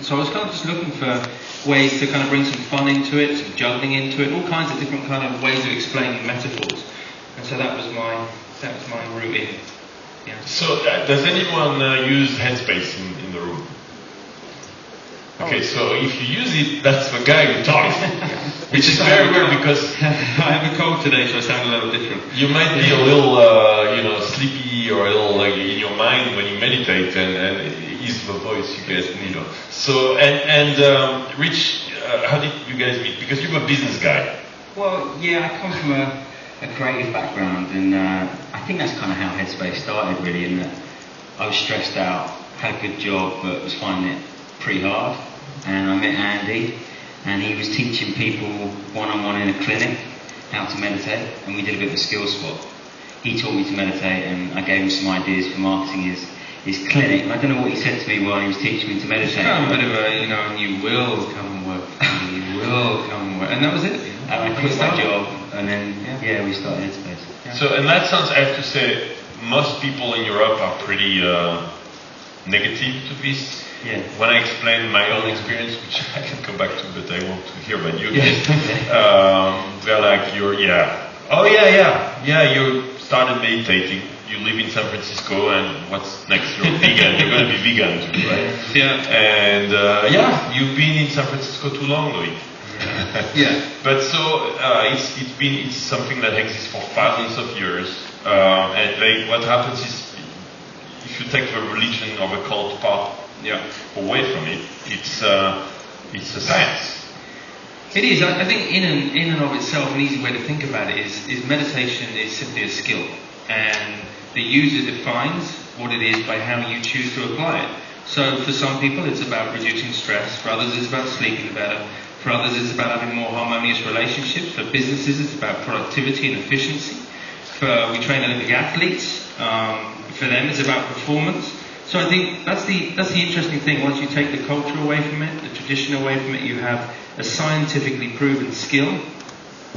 So I was kind of just looking for ways to kind of bring some fun into it, some juggling into it, all kinds of different kind of ways of explaining metaphors. And so that was my route in. Yeah. So does anyone use Headspace in the room? Okay, so if you use it, that's the guy who talks, which is very weird because I have a cold today, so I sound a little different. You might be a little, sleepy or a little like in your mind when you meditate, and is the voice you get, So Rich, how did you guys meet? Because you're a business guy. Well, yeah, I come from a creative background, and I think that's kind of how Headspace started, really. In that I was stressed out, had a good job, but was finding it pretty hard. And I met Andy, and he was teaching people one-on-one in a clinic how to meditate, and we did a bit of a skill swap. He taught me to meditate, and I gave him some ideas for marketing his clinic. And I don't know what he said to me while he was teaching me to meditate. Kind of a bit of a, and you will come and work, and you will come and work, and that was it. And I quit my job, and then we started Headspace. Yeah. So, and that sounds, I have to say, most people in Europe are pretty negative to this. Yeah. When I explain my own experience, which I can come back to, but I want to hear about you guys, they're like, you started meditating, you live in San Francisco, and what's next? You're vegan, you're going to be vegan too, right? Yeah. And you've been in San Francisco too long, Louis. Yeah. But so it's something that exists for thousands of years, and what happens is, if you take the religion or the cult part away from it, it's a science. It is. I think in and of itself, an easy way to think about it is meditation is simply a skill, and the user defines what it is by how you choose to apply it. So for some people it's about reducing stress, for others it's about sleeping better, for others it's about having more harmonious relationships, for businesses it's about productivity and efficiency, we train Olympic athletes, for them it's about performance. So I think that's the interesting thing. Once you take the culture away from it, the tradition away from it, you have a scientifically proven skill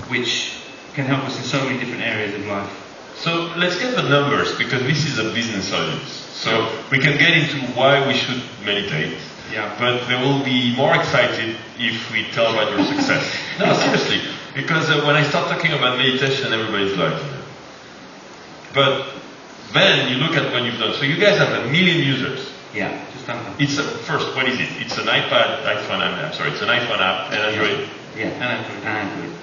which can help us in so many different areas of life. So let's get the numbers, because this is a business audience. So we can get into why we should meditate. Yeah. But they will be more excited if we tell about your success. No, seriously. Because when I start talking about meditation, everybody's like, But then you look at what you've done. So you guys have 1 million users. Yeah. It's first, what is it? It's an iPhone app, and Android. Yeah,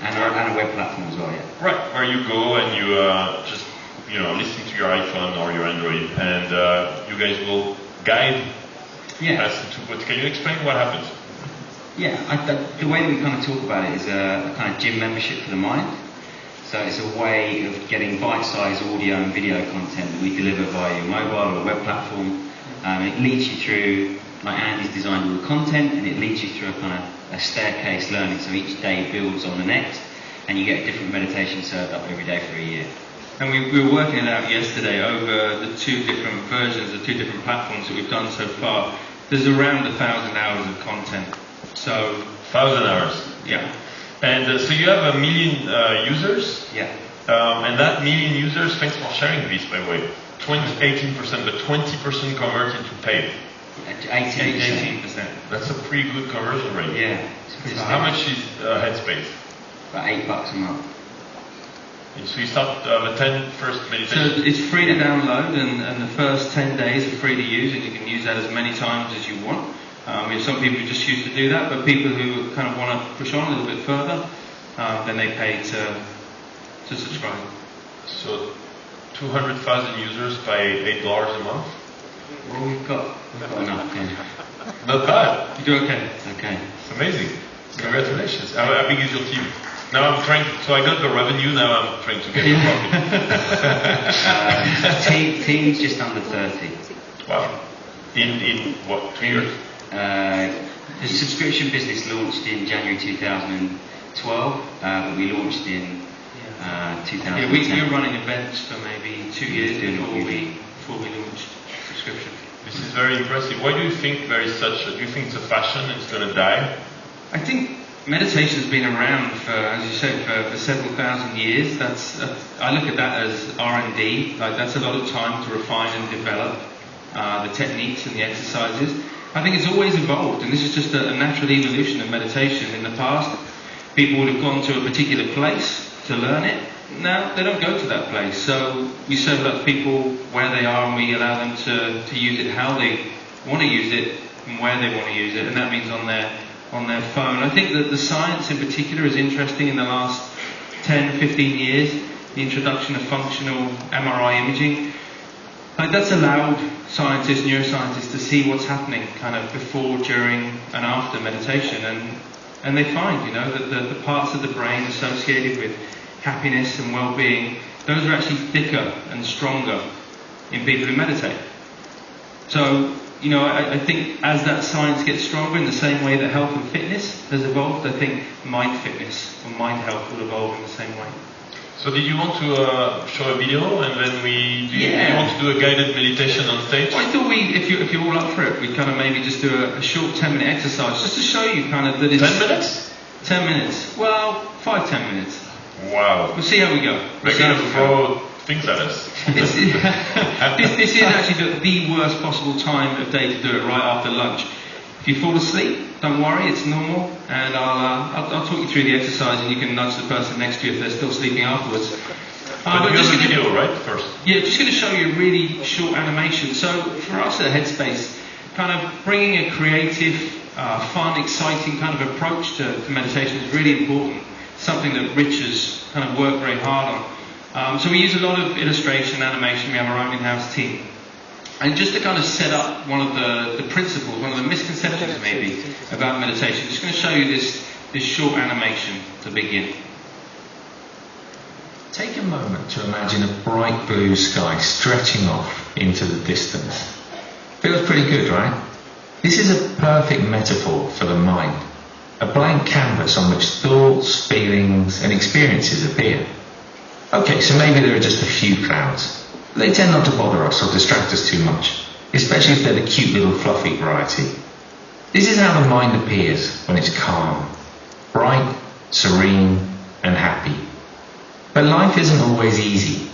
and a web platform as well. Yeah. Right, where you go and you just listen to your iPhone or your Android, and you guys will guide us to what. Can you explain what happens? Yeah, the way that we kind of talk about it is a kind of gym membership for the mind. So it's a way of getting bite-sized audio and video content that we deliver via your mobile or web platform. It leads you through, like Andy's designed all the content, and it leads you through a kind of a staircase learning. So each day builds on the next, and you get a different meditation served up every day for a year. And we were working it out yesterday over the 2 different versions, the 2 different platforms that we've done so far. There's around 1,000 hours of content. So 1,000 hours. Yeah. And so you have 1 million users. Yeah. And that 1 million users, thanks for sharing this, by the way. 18%, but 20% converted to paid. 18%. That's a pretty good conversion rate. Yeah. So how much is Headspace? About $8 a month. And so you start the 10 first meditation. So it's free to download, and the first 10 days are free to use, and you can use that as many times as you want. We have some people who just choose to do that, but people who kind of want to push on a little bit further, then they pay to subscribe. So 200,000 users by $8 a month? Well, we've got enough. Yeah. Not bad. You do okay. Okay. It's amazing. Congratulations. How big is your team? Now I'm trying so I got the revenue, now I'm trying to get the profit. Team's just under 30. Wow. In what, 2 years? The subscription business launched in January 2012, but we launched in 2010. Yeah, we were running events for maybe 2 years before we launched subscription. This is very impressive. Why do you think there is such do you think it's a fashion, it's going to die? I think meditation has been around for, as you said, for several thousand years. I look at that as R&D. Like, that's a lot of time to refine and develop the techniques and the exercises. I think it's always evolved, and this is just a natural evolution of meditation. In the past, people would have gone to a particular place to learn it. Now they don't go to that place, so we serve up people where they are, and we allow them to use it how they want to use it and where they want to use it, and that means on their phone. I think that the science in particular is interesting in the last 10, 15 years. The introduction of functional MRI imaging, that's allowed scientists, neuroscientists, to see what's happening kind of before, during, and after meditation, and they find, that the parts of the brain associated with happiness and well-being, those are actually thicker and stronger in people who meditate. So, I think as that science gets stronger, in the same way that health and fitness has evolved, I think mind fitness or mind health will evolve in the same way. So did you want to show a video, and then do you want to do a guided meditation on stage? Well, I thought if you're all up for it, we'd kind of maybe just do a short 10-minute exercise, just to show you kind of that it's... 10 minutes? 10 minutes. Well, 5-10 minutes. Wow. We'll see how we go. They're going to throw things at us. This is actually the worst possible time of day to do it, right after lunch. If you fall asleep, don't worry, it's normal, and I'll talk you through the exercise, and you can nudge the person next to you if they're still sleeping afterwards. But you have a video, right, first? Yeah, just going to show you a really short animation. So for us at Headspace, kind of bringing a creative, fun, exciting kind of approach to meditation is really important. Something that Rich has kind of worked very hard on. So we use a lot of illustration, animation. We have our own in-house team. And just to kind of set up one of the principles, one of the misconceptions maybe about meditation, I'm just going to show you this short animation to begin. Take a moment to imagine a bright blue sky stretching off into the distance. Feels pretty good, right? This is a perfect metaphor for the mind. A blank canvas on which thoughts, feelings and experiences appear. Okay, so maybe there are just a few clouds. They tend not to bother us or distract us too much, especially if they're the cute little fluffy variety. This is how the mind appears when it's calm, bright, serene and happy. But life isn't always easy.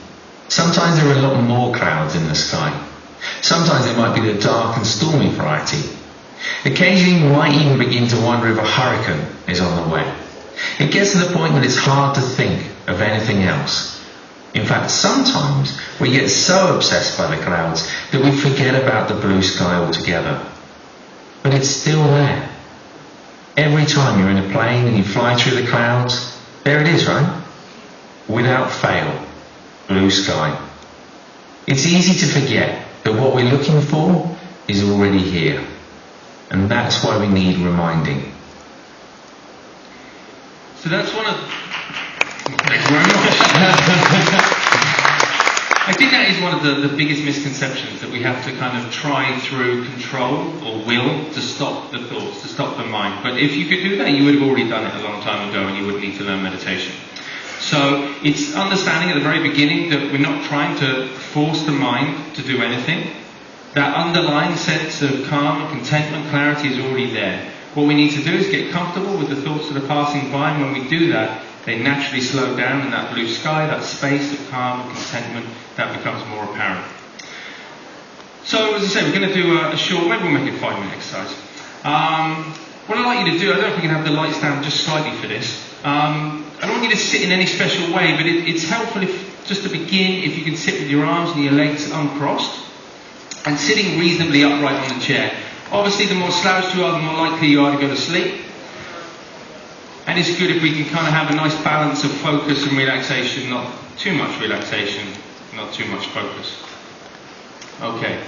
Sometimes there are a lot more clouds in the sky. Sometimes it might be the dark and stormy variety. Occasionally you might even begin to wonder if a hurricane is on the way. It gets to the point that it's hard to think of anything else. In fact, sometimes we get so obsessed by the clouds that we forget about the blue sky altogether. But it's still there. Every time you're in a plane and you fly through the clouds, there it is, right? Without fail, blue sky. It's easy to forget that what we're looking for is already here. And that's why we need reminding. So that's one of... Thank you very much. I think that is one of the biggest misconceptions, that we have to kind of try through control or will to stop the thoughts, to stop the mind. But if you could do that, you would have already done it a long time ago, and you wouldn't need to learn meditation. So it's understanding at the very beginning that we're not trying to force the mind to do anything. That underlying sense of calm, contentment, clarity is already there. What we need to do is get comfortable with the thoughts that are passing by, and when we do that, they naturally slow down, and that blue sky, that space of calm and contentment, that becomes more apparent. So, as I say, we're going to do a short, maybe we'll make it a 5-minute exercise. What I'd like you to do, I don't know if we can have the lights down just slightly for this. I don't want you to sit in any special way, but it's helpful if, just to begin, if you can sit with your arms and your legs uncrossed, and sitting reasonably upright on the chair. Obviously, the more slouched you are, the more likely you are to go to sleep. And it's good if we can kind of have a nice balance of focus and relaxation, not too much relaxation, not too much focus. Okay.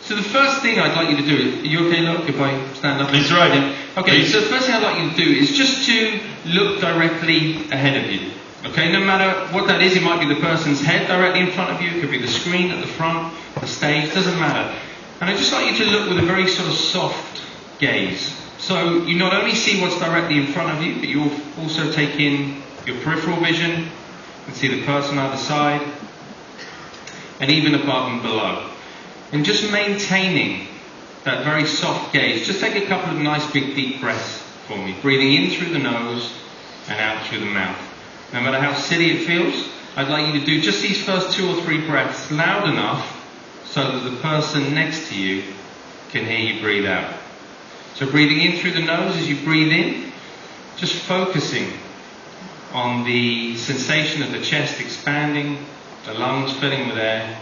So the first thing I'd like you to do is, are you okay, look, if I stand up? Please, right. Yeah. Okay, so the first thing I'd like you to do is just to look directly ahead of you. Okay, no matter what that is, it might be the person's head directly in front of you, it could be the screen at the front, the stage, doesn't matter. And I'd just like you to look with a very sort of soft gaze. So you not only see what's directly in front of you, but you also take in your peripheral vision. You can see the person either side, and even above and below. And just maintaining that very soft gaze. Just take a couple of nice big deep breaths for me. Breathing in through the nose and out through the mouth. No matter how silly it feels, I'd like you to do just these first 2 or 3 breaths loud enough so that the person next to you can hear you breathe out. So breathing in through the nose as you breathe in, just focusing on the sensation of the chest expanding, the lungs filling with air.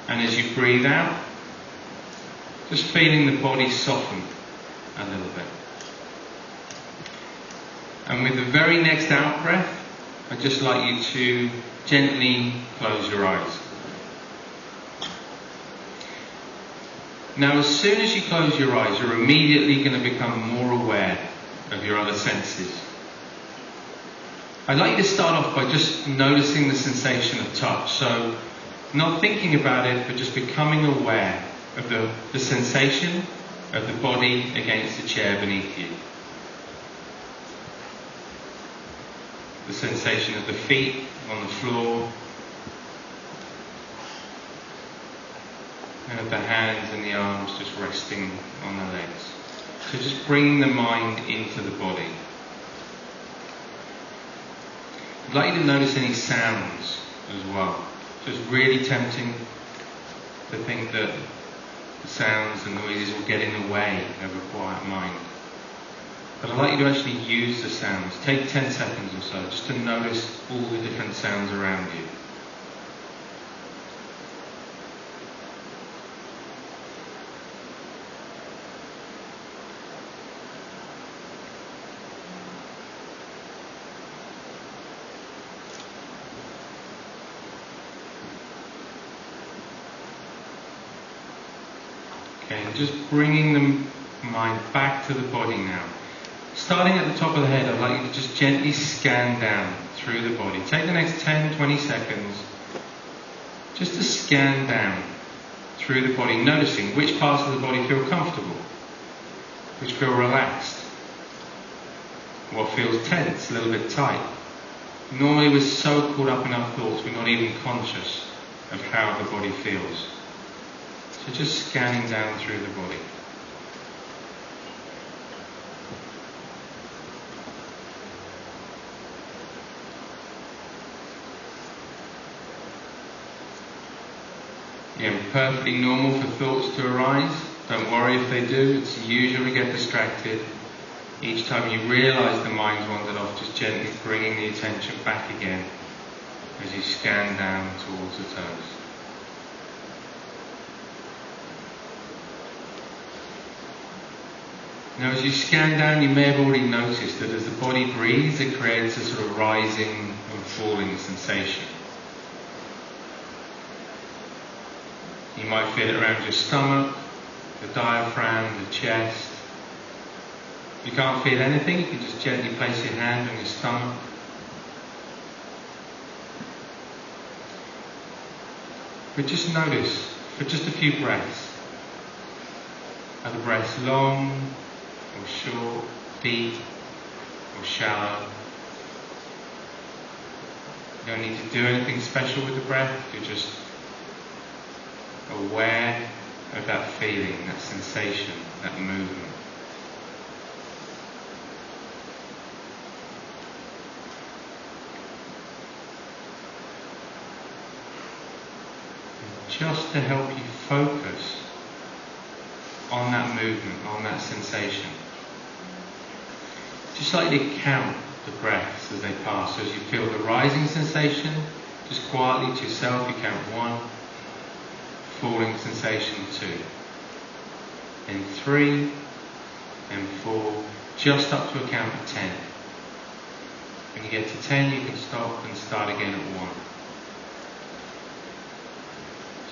And as you breathe out, just feeling the body soften a little bit. And with the very next out breath, I'd just like you to gently close your eyes. Now, as soon as you close your eyes, you're immediately going to become more aware of your other senses. I'd like you to start off by just noticing the sensation of touch. So, not thinking about it, but just becoming aware of the sensation of the body against the chair beneath you. The sensation of the feet on the floor, and of the hands and the arms just resting on the legs. So just bringing the mind into the body. I'd like you to notice any sounds as well. So it's really tempting to think that the sounds and noises will get in the way of a quiet mind. But I'd like you to actually use the sounds. Take 10 seconds or so just to notice all the different sounds around you. Okay, and just bringing the mind back to the body now. Starting at the top of the head, I'd like you to just gently scan down through the body. Take the next 10-20 seconds just to scan down through the body, noticing which parts of the body feel comfortable, which feel relaxed, what feels tense, a little bit tight. Normally we're so caught up in our thoughts we're not even conscious of how the body feels. So just scanning down through the body. Again, perfectly normal for thoughts to arise. Don't worry if they do. It's usual to get distracted. Each time you realise the mind's wandered off, just gently bringing the attention back again as you scan down towards the toes. Now as you scan down, you may have already noticed that as the body breathes, it creates a sort of rising and falling sensation. You might feel it around your stomach, the diaphragm, the chest. If you can't feel anything, you can just gently place your hand on your stomach. But just notice, for just a few breaths, are the breaths long or short, deep or shallow? You don't need to do anything special with the breath, you're just aware of that feeling, that sensation, that movement. And just to help you focus on that movement, on that sensation, just slightly count the breaths as they pass. So as you feel the rising sensation, just quietly to yourself, you count 1, falling sensation 2, then 3, and 4, just up to a count of 10. When you get to 10, you can stop and start again at 1.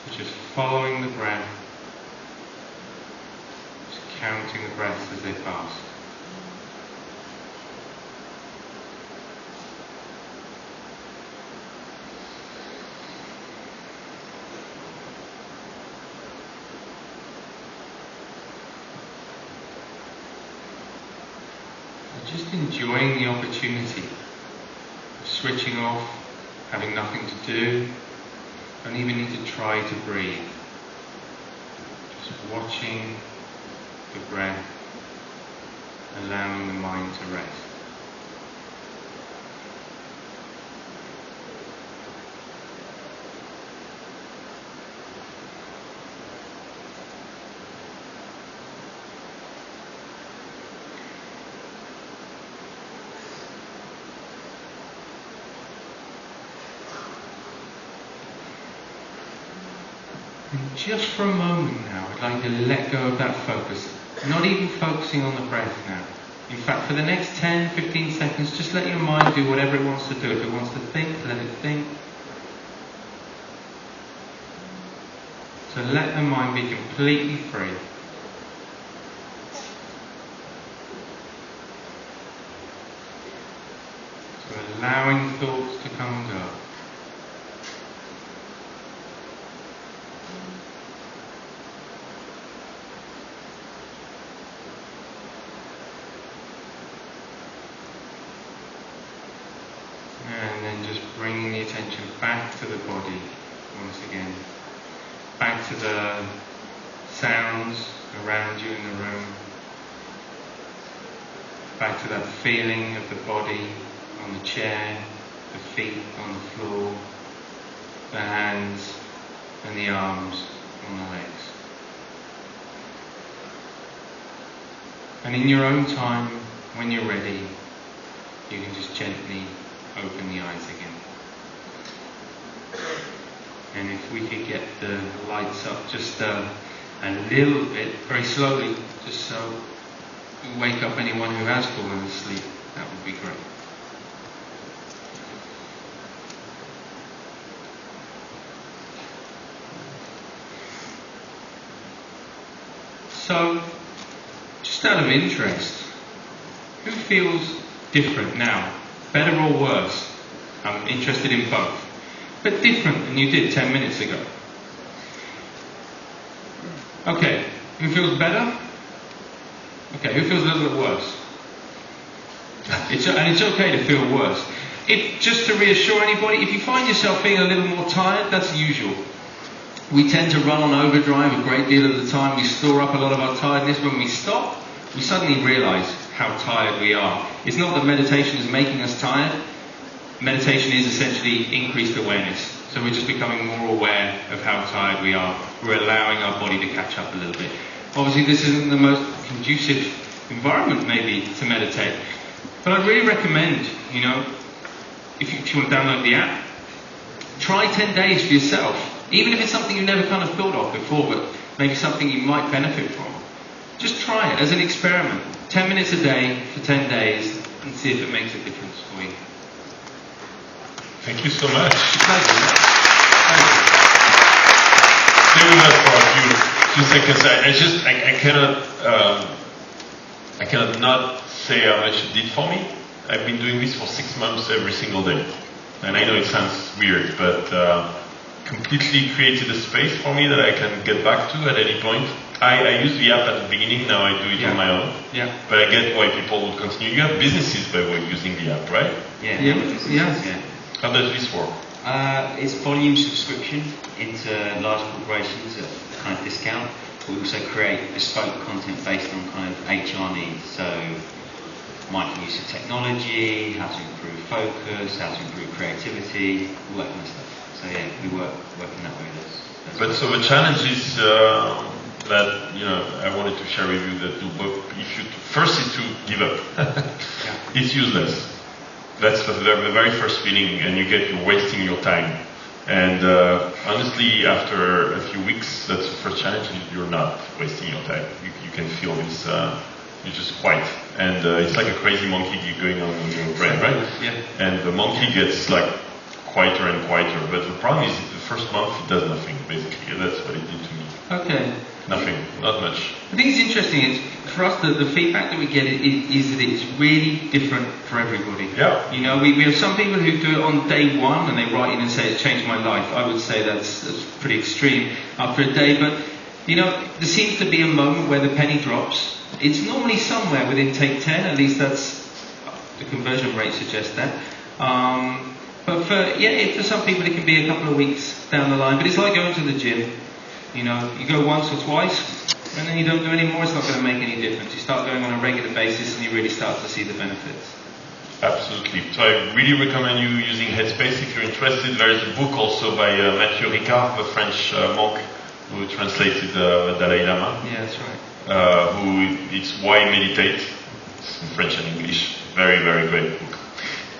So just following the breath, just counting the breaths as they pass. Just enjoying the opportunity of switching off, having nothing to do. Don't even need to try to breathe. Just watching the breath, allowing the mind to rest. And just for a moment now, I'd like you to let go of that focus. Not even focusing on the breath now. In fact, for the next 10, 15 seconds, just let your mind do whatever it wants to do. If it wants to think, let it think. So let the mind be completely free. So allowing thoughts to come and go. And then just bringing the attention back to the body once again. Back to the sounds around you in the room. Back to that feeling of the body on the chair, the feet on the floor, the hands and the arms on the legs. And in your own time, when you're ready, you can just gently open the eyes again. And if we could get the lights up just a little bit, very slowly, just so we wake up anyone who has fallen asleep, that would be great. So, just out of interest, who feels different now? Better or worse? I'm interested in both. But different than you did 10 minutes ago. Okay, who feels better? Okay, who feels a little bit worse? And it's okay to feel worse. Just to reassure anybody, if you find yourself feeling a little more tired, that's usual. We tend to run on overdrive a great deal of the time. We store up a lot of our tiredness. When we stop, we suddenly realize how tired we are. It's not that meditation is making us tired. Meditation is essentially increased awareness. So we're just becoming more aware of how tired we are. We're allowing our body to catch up a little bit. Obviously, this isn't the most conducive environment, maybe, to meditate. But I'd really recommend, if you want to download the app, try 10 days for yourself. Even if it's something you've never kind of thought of before, but maybe something you might benefit from. Just try it as an experiment. 10 minutes a day for 10 days and see if it makes a difference for you. Thank you so much. Pleasure. Stay with us for a few seconds. I cannot not say how much it did for me. I've been doing this for 6 months every single day. And I know it sounds weird, but completely created a space for me that I can get back to at any point. I used the app at the beginning, now I do it on my own. Yeah. But I get why people would continue. You have businesses by way of using the app, right? Yeah. How does this work? It's volume subscription into large corporations at a kind of discount. We also create bespoke content based on kind of HR needs. So mindful use of technology, how to improve focus, how to improve creativity, all that kind of stuff. So yeah, we work in that way. But so the challenge is that I wanted to share with you that first is to give up. It's useless. That's the very first feeling, and you're wasting your time. And honestly, after a few weeks, that's the first challenge. You're not wasting your time. You can feel this. You're just quiet, and it's like a crazy monkey going on in your brain, right? Yeah. And the monkey gets like quieter and quieter. But the problem is, the first month it does nothing. Basically, that's what it did to me. Okay. Nothing, not much. I think it's interesting. For us, the feedback that we get is that it's really different for everybody. Yeah. We have some people who do it on day one and they write in and say it's changed my life. I would say that's pretty extreme after a day. But there seems to be a moment where the penny drops. It's normally somewhere within take 10. At least that's the conversion rate suggests that. But for some people it can be a couple of weeks down the line. But it's like going to the gym. You go once or twice, and then you don't do any more, it's not going to make any difference. You start going on a regular basis, and you really start to see the benefits. Absolutely. So I really recommend you using Headspace if you're interested. There is a book also by Mathieu Ricard, the French monk who translated the Dalai Lama. Yeah, that's right. It's Why Meditate. It's in French and English. Very, very great book.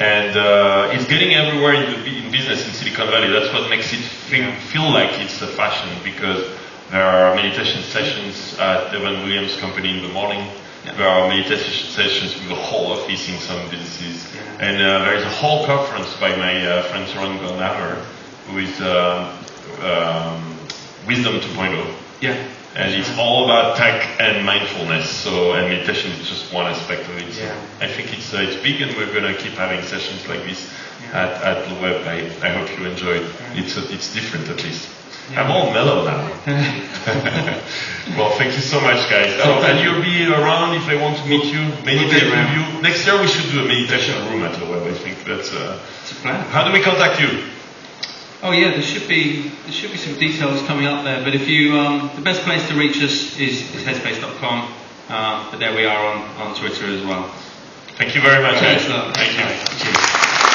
And it's getting everywhere in business in Silicon Valley. That's what makes it feel like it's a fashion, because there are meditation sessions at Evan Williams' company in the morning. There are meditation sessions with the whole office in some businesses. And there is a whole conference by my friend Soren Gondhammer, who is Wisdom 2.0. Yeah. And it's all about tech and mindfulness. So, and meditation is just one aspect of it. So I think it's big, and we're going to keep having sessions like this at leweb. I hope you enjoy it. It's different, at least. I'm all mellow now. Well, thank you so much, guys. And you'll be around if I want to meet you, meditate with you. Next year we should do a meditation room at leweb. I think that's a plan. How do we contact you? Oh yeah, there should be some details coming up there. But if you, the best place to reach us is headspace.com. But there we are on Twitter as well. Thank you very much. Thanks. Thank you.